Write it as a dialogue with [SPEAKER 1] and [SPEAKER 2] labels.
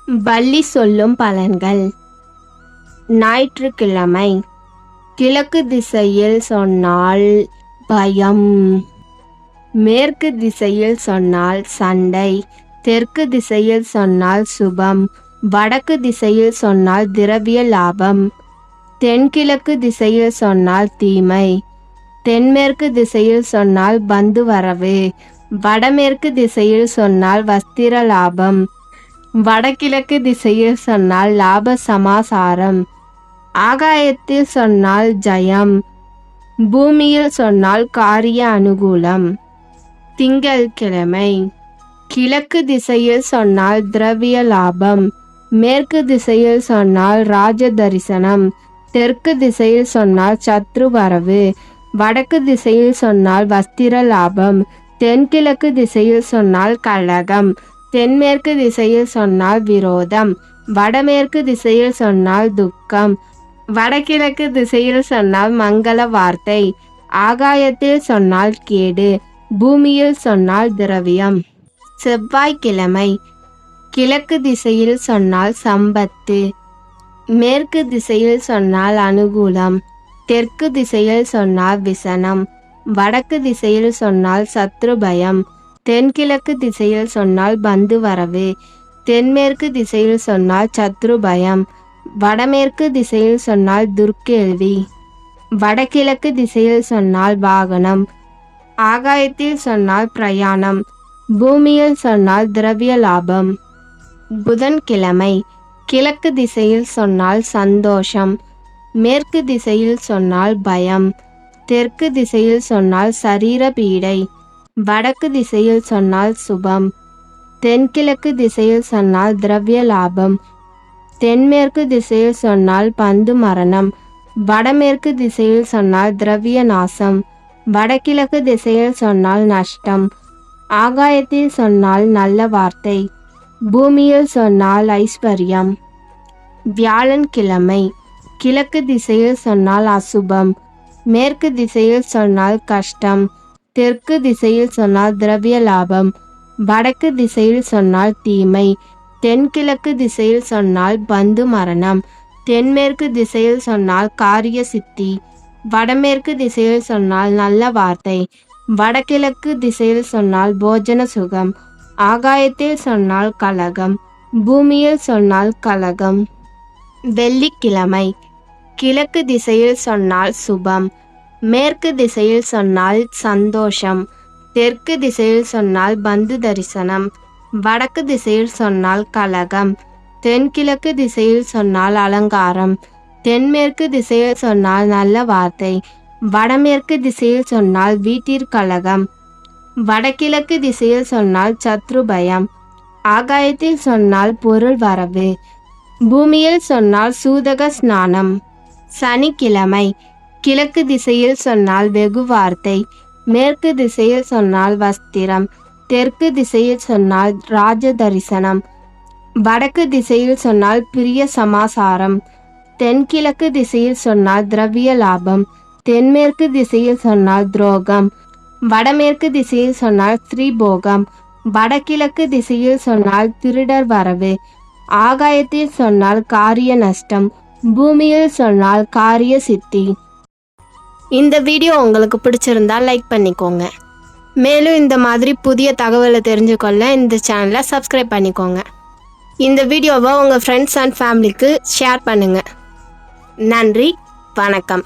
[SPEAKER 1] வள்ளி சொல்லும் பலன்கள். ஞாயிற்றுக்கிழமை. கிழக்கு திசையில் சொன்னால் பயம், மேற்கு திசையில் சொன்னால் சண்டை, தெற்கு திசையில் சொன்னால் சுபம், வடக்கு திசையில் சொன்னால் திரவிய லாபம், தென்கிழக்கு திசையில் சொன்னால் தீமை, தென்மேற்கு திசையில் சொன்னால் பந்து வரவு, வடமேற்கு திசையில் சொன்னால் வஸ்திர லாபம், வடகிழக்கு திசையில் சொன்னால் லாப சமாசாரம், ஆகாயத்தில் சொன்னால் ஜெயம், பூமியில் சொன்னால் காரிய அனுகூலம். திங்கட்கிழமை. கிழக்கு திசையில் சொன்னால் திரவிய லாபம், மேற்கு திசையில் சொன்னால் ராஜ தரிசனம், தெற்கு திசையில் சொன்னால் சத்ரு வரவு, வடக்கு திசையில் சொன்னால் வஸ்திர லாபம், தென்கிழக்கு திசையில் சொன்னால் கலகம், தென்மேற்கு திசையில் சொன்னால் விரோதம், வடமேற்கு திசையில் சொன்னால் துக்கம், வடகிழக்கு திசையில் சொன்னால் மங்கள வார்த்தை, ஆகாயத்தில் சொன்னால் கேடு, பூமியில் சொன்னால் திரவியம். செவ்வாய்க்கிழமை. கிழக்கு திசையில் சொன்னால் சம்பத்து, மேற்கு திசையில் சொன்னால் அனுகூலம், தெற்கு திசையில் சொன்னால் விசனம், வடக்கு திசையில் சொன்னால் சத்ரு பயம், தென்கிழக்கு திசையில் சொன்னால் பந்து வரவு, தென்மேற்கு திசையில் சொன்னால் சத்ரு பயம், வடமேற்கு திசையில் சொன்னால் துர்க்கேள்வி, வடகிழக்கு திசையில் சொன்னால் வாகனம், ஆகாயத்தில் சொன்னால் பிரயாணம், பூமியில் சொன்னால் திரவிய லாபம். புதன்கிழமை. கிழக்கு திசையில் சொன்னால் சந்தோஷம், மேற்கு திசையில் சொன்னால் பயம், தெற்கு திசையில் சொன்னால் சரீர பீடை, வடக்கு திசையில் சொன்னால் சுபம், தென்கிழக்கு திசையில் சொன்னால் திரவிய லாபம், தென்மேற்கு திசையில் சொன்னால் பந்து மரணம், வடமேற்கு திசையில் சொன்னால் திரவிய நாசம், வடகிழக்கு திசையில் சொன்னால் நஷ்டம், ஆகாயத்தில் சொன்னால் நல்ல வார்த்தை, பூமியில் சொன்னால் ஐஸ்வர்யம். வியாழன்கிழமை. கிழக்கு திசையில் சொன்னால் அசுபம், மேற்கு திசையில் சொன்னால் கஷ்டம், தெற்கு திசையில் சொன்னால் திரவிய லாபம், வடக்கு திசையில் சொன்னால் தீமை, தென்கிழக்கு திசையில் சொன்னால் பந்து மரணம், தென்மேற்கு திசையில் சொன்னால் காரிய சித்தி, வடமேற்கு திசையில் சொன்னால் நல்ல வார்த்தை, வடகிழக்கு திசையில் சொன்னால் போஜன சுகம், ஆகாயத்தில் சொன்னால் கலகம், பூமியில் சொன்னால் கலகம். வெள்ளிக்கிழமை. கிழக்கு திசையில் சொன்னால் சுபம், மேற்கு திசையில் சொன்னால் சந்தோஷம், தெற்கு திசையில் சொன்னால் பந்து தரிசனம், வடக்கு திசையில் சொன்னால் கலகம், தென்கிழக்கு திசையில் சொன்னால் அலங்காரம், தென்மேற்கு திசையில் சொன்னால் நல்ல வார்த்தை, வடமேற்கு திசையில் சொன்னால் வீட்டிற்கலகம், வடகிழக்கு திசையில் சொன்னால் சத்ரு பயம், ஆகாயத்தில் சொன்னால் பொருள் வரவு, பூமியில் சொன்னால் சூதக ஸ்நானம். சனிக்கிழமை. கிழக்கு திசையில் சொன்னால் வெகு வார்த்தை, மேற்கு திசையில் சொன்னால் வஸ்திரம், தெற்கு திசையில் சொன்னால் ராஜ தரிசனம், வடக்கு திசையில் சொன்னால் பிரிய சமாசாரம், தென்கிழக்கு திசையில் சொன்னால் திரவிய லாபம், தென்மேற்கு திசையில் சொன்னால் துரோகம், வடமேற்கு திசையில் சொன்னால் ஸ்ரீபோகம், வடகிழக்கு திசையில் சொன்னால் திருடர் வரவு, ஆகாயத்தில் சொன்னால் காரிய நஷ்டம், பூமியில் சொன்னால் காரிய சித்தி. இந்த வீடியோ உங்களுக்கு பிடிச்சிருந்தா லைக் பண்ணிக்கோங்க. மேலும் இந்த மாதிரி புதிய தகவலை தெரிஞ்சுக்கொள்ள இந்த சேனலை சப்ஸ்கிரைப் பண்ணிக்கோங்க. இந்த வீடியோவை உங்கள் ஃப்ரெண்ட்ஸ் அண்ட் ஃபேமிலிக்கு ஷேர் பண்ணுங்கள். நன்றி, வணக்கம்.